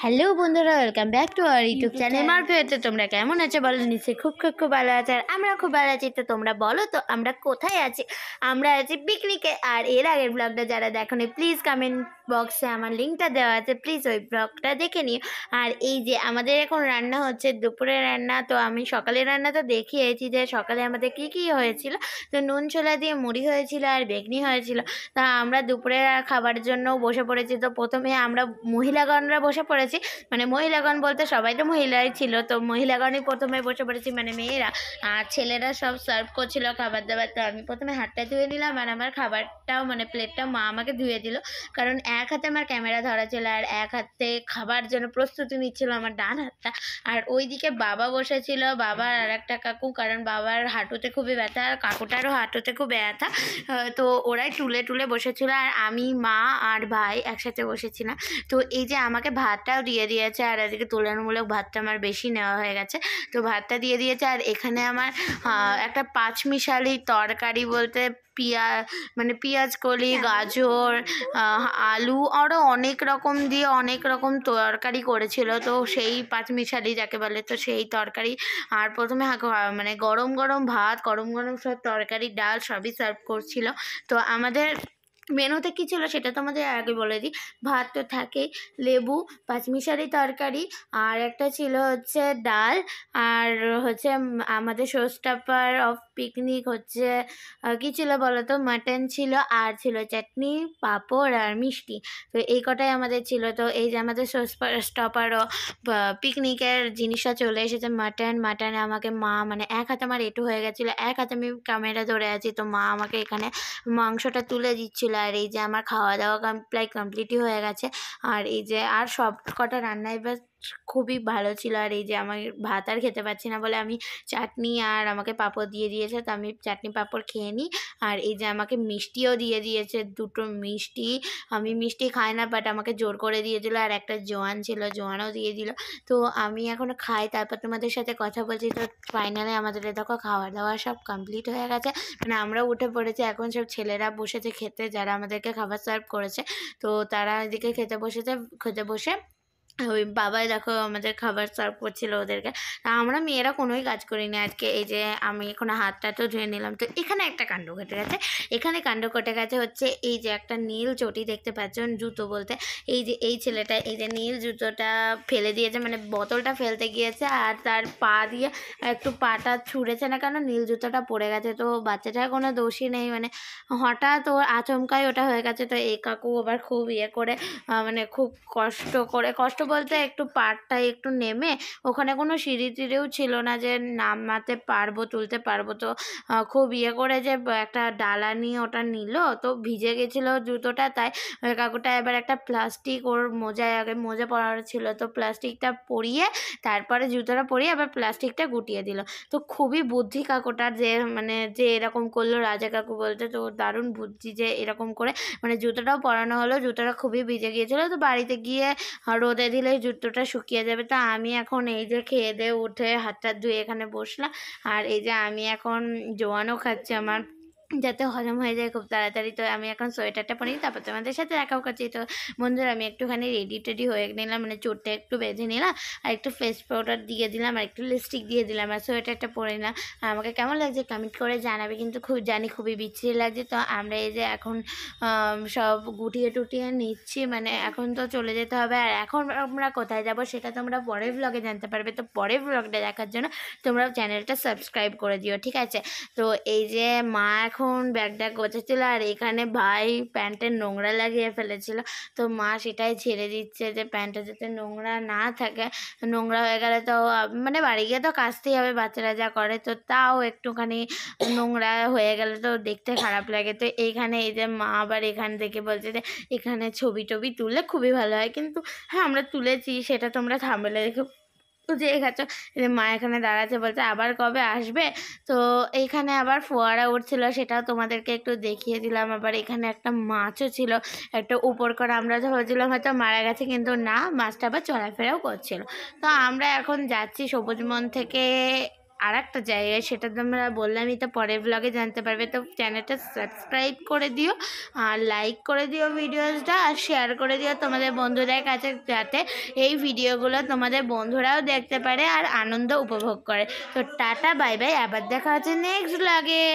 Hello বন্ধুরা, welcome back to our YouTube channel মারফেতে। তোমরা কেমন আছো বলো? নিশ্চয়ই খুব খুব খুব ভালো আছো। আর আমরা খুব ভালো আছি। তো তোমরা বলো তো আমরা কোথায় আছি? আমরা আছি পিকনিকে। আর এর আগের ব্লগটা যারা দেখোনি, প্লিজ কমেন্ট বক্সে আমার লিঙ্কটা দেওয়া আছে, প্লিজ ওই ব্লগটা দেখে নিও। আর এই যে আমাদের এখন রান্না হচ্ছে দুপুরের রান্না। তো আমি সকালের রান্না তো দেখিয়েছি যে সকালে আমাদের কী কী হয়েছিল। তো নুন ছোলা দিয়ে মুড়ি হয়েছিল আর বেগনি হয়েছিল। তা আমরা দুপুরের খাবারের জন্য বসে পড়েছি। তো প্রথমে আমরা মহিলাগণরা বসে পড়েছি, মানে মহিলাগণ বলতে সবাই তো মহিলাই ছিল। তো মহিলাগণই প্রথমে বসে পড়েছি, মানে মেয়েরা। আর ছেলেরা সব সার্ভ করছিল খাবার দাবার। তো আমি প্রথমে হাতটা ধুয়ে নিলাম, আর আমার খাবারটাও মানে প্লেটটাও মা আমাকে ধুয়ে দিল, কারণ এক হাতে আমার ক্যামেরা ধরা ছিল আর এক হাতে খাবার জন্য প্রস্তুতি নিচ্ছিল আমার ডান হাতটা। আর ওইদিকে বাবা বসেছিল, বাবার আর একটা কাকু, কারণ বাবার হাঁটুতে খুবই ব্যথা আর কাকুটারও হাঁটুতে খুব ব্যথা। তো ওরাই টুলে টুলে বসেছিল, আর আমি, মা আর ভাই একসাথে বসেছিলাম। তো এই যে আমাকে ভাতটাও দিয়ে দিয়েছে, আর এদিকে তুলনামূলক ভাতটা আমার বেশি নেওয়া হয়ে গেছে। তো ভাতটা দিয়ে দিয়েছে, আর এখানে আমার একটা পাঁচমিশালি তরকারি বলতে পেঁয়াজ কলি, গাজর, আলু, আরও অনেক রকম দিয়ে অনেক রকম তরকারি করেছিল। তো সেই পাঁচমিশালি যাকে বলে, তো সেই তরকারি। আর প্রথমে মানে গরম গরম ভাত, গরম গরম সব তরকারি, ডাল সবই সার্ভ করছিল। তো আমাদের মেনুতে কী ছিল সেটা তোমাদের আগে বলে দিই। ভাত তো থাকেই, লেবু, পাঁচমিশালি তরকারি, আর একটা ছিল হচ্ছে ডাল, আর হচ্ছে আমাদের শোস্টাপার অফ পিকনিক হচ্ছে কী ছিল বলো তো, মাটন ছিল, আর ছিল চাটনি, পাঁপড় আর মিষ্টি। তো এই কটাই আমাদের ছিল। তো এই যে আমাদের স্টপার ও পিকনিকের জিনিসটা চলে এসেছে। মাটনে আমাকে মা, মানে এক হাতে আমার এঁটো হয়ে গেছিলো, এক হাতে আমি ক্যামেরা ধরে আছি, তো মা আমাকে এখানে মাংসটা তুলে দিচ্ছিল। আর এই যে আমার খাওয়া দাওয়া প্রায় কমপ্লিটই হয়ে গেছে। আর এই যে আর সব কটা রান্নাই বাস খুবই ভালো ছিল। আর এই যে আমার ভাত আর খেতে পাচ্ছি না বলে আমি চাটনি আর আমাকে পাঁপড় দিয়ে দিয়েছে, তো আমি চাটনি পাঁপড় খেয়ে নিই। আর এই যে আমাকে মিষ্টিও দিয়ে দিয়েছে, দুটো মিষ্টি। আমি মিষ্টি খাই না, বাট আমাকে জোর করে দিয়েছিলো। আর একটা জোয়ান ছিল, জোয়ানও দিয়ে দিল। তো আমি এখনও খাই, তারপর তোমাদের সাথে কথা বলছি। তো ফাইনালি আমাদের দেখো খাওয়া দাওয়া সব কমপ্লিট হয়ে গেছে, মানে আমরাও উঠে পড়েছি। এখন সব ছেলেরা বসেছে খেতে, যারা আমাদেরকে খাবার সার্ভ করেছে। তো তারা এদিকে খেতে বসে ওই বাবাই দেখো আমাদের খাবার সার্ভ করছিল ওদেরকে। আমরা মেয়েরা কোনোই কাজ করিনি আজকে। এই যে আমি এখন হাতটা তো ধুয়ে নিলাম। তো এখানে একটা কাণ্ড ঘটে গেছে। এখানে কাণ্ড ঘটে গেছে হচ্ছে এই যে একটা নীল চটি দেখতে পাচ্ছেন, জুতো বলতে এই যে এই ছেলেটা এই যে নীল জুতোটা ফেলে দিয়েছে, মানে বোতলটা ফেলতে গিয়েছে আর তার পা দিয়ে একটু পাটা ছুঁড়েছে না, কেন নীল জুতোটা পড়ে গেছে। তো বাচ্চাটার কোনো দোষই নেই, মানে হঠাৎ ওর আচমকাই ওটা হয়ে গেছে। তো এই কাকু আবার খুব করে মানে খুব কষ্ট বলতে একটু পাড়টা একটু নেমে, ওখানে কোনো সিঁড়ি টিড়িও ছিল না যে নামাতে পারবো, তুলতে পারবো। তো খুব করে যে একটা ডালা নিয়ে ওটা নিল, তো ভিজে গেছিলো জুতোটা। তাই ওই কাকুটা এবার একটা প্লাস্টিক, ওর আগে মোজা পরার ছিল, তো প্লাস্টিকটা পরিয়ে তারপরে জুতোটা পরিয়ে আবার প্লাস্টিকটা গুটিয়ে দিল। তো খুবই বুদ্ধি কাকুটার, যে এরকম করলো, রাজা কাকু বলতে। তো দারুণ বুদ্ধি যে এরকম করে, মানে জুতোটাও পরানো হলো, জুতোটা খুবই ভিজে গিয়েছিলো। তো বাড়িতে গিয়ে রোদে দিলেই জুতোটা শুকিয়ে যাবে। তো আমি এখন এই যে খেয়ে দিয়ে উঠে হাত টাত ধুয়ে এখানে বসলাম। আর এই যে আমি এখন জোয়ানও খাচ্ছি আমার, যাতে হজম হয়ে যায় খুব তাড়াতাড়ি। তো আমি এখন সোয়েটারটা পরি, তারপর তোমাদের সাথে দেখাও করছি। তো বন্ধুরা আমি একটুখানি রেডি হয়ে নিলাম, মানে চোটটা একটু বেঁধে নিলাম, আর একটু ফেস পাউডার দিয়ে দিলাম, আর একটু লিপস্টিক দিয়ে দিলাম, আর সোয়েটারটা পরে নিলাম। আর আমাকে কেমন লাগছে কমেন্ট করে জানাবে, কিন্তু খুব খুবই বিচ্ছিরি লাগছে। তো আমরা এই যে এখন সব গুটিয়ে টুটিয়ে নিচ্ছি, মানে এখন তো চলে যেতে হবে। আর এখন আমরা কোথায় যাব সেটা তোমরা পরের ব্লগে জানতে পারবে। তো পরের ব্লগটা দেখার জন্য তোমরা চ্যানেলটা সাবস্ক্রাইব করে দিও, ঠিক আছে? তো এই যে মা এখন ব্যাগটা গোছাচ্ছিল, আর এখানে ভাই প্যান্টের নোংরা লাগিয়ে ফেলেছিল। তো মা সেটাই ছেড়ে দিচ্ছে যে প্যান্টটা যাতে নোংরা না থাকে। নোংরা হয়ে গেলে তো মানে বাড়ি গিয়ে তো কাচতেই হবে, বাচ্চারা যা করে। তো তাও একটুখানি নোংরা হয়ে গেলে তো দেখতে খারাপ লাগে। তো এইখানে এই যে মা আবার এখান থেকে বলছে যে এখানে ছবি টবি তুললে খুবই ভালো হয়, কিন্তু হ্যাঁ আমরা তুলেছি, সেটা তোমরা থাম্বনেলে দেখে বুঝেই গেছো। মা এখানে দাঁড়াচ্ছে, বলছে আবার কবে আসবে। তো এইখানে আবার ফোয়ারা উঠছিল, সেটাও তোমাদেরকে একটু দেখিয়ে দিলাম। আবার এখানে একটা মাছও ছিল, একটা উপর করে, আমরা তো ভাবছিলাম হয়তো মারা গেছে, কিন্তু না, মাছটা আবার চলাফেরাও করছিল। তো আমরা এখন যাচ্ছি সবুজ মন থেকে আর একটা জায়গায়, সেটা তোমরা বললামই তো, পরের ব্লগে জানতে পারবে। তো চ্যানেলটা সাবস্ক্রাইব করে দিও আর লাইক করে দিও ভিডিওসটা, আর শেয়ার করে দিও তোমাদের বন্ধুদের কাছে, যাতে এই ভিডিওগুলো তোমাদের বন্ধুরাও দেখতে পারে আর আনন্দ উপভোগ করে। তো টাটা, বাই বাই, আবার দেখা হচ্ছে নেক্সট ব্লগে।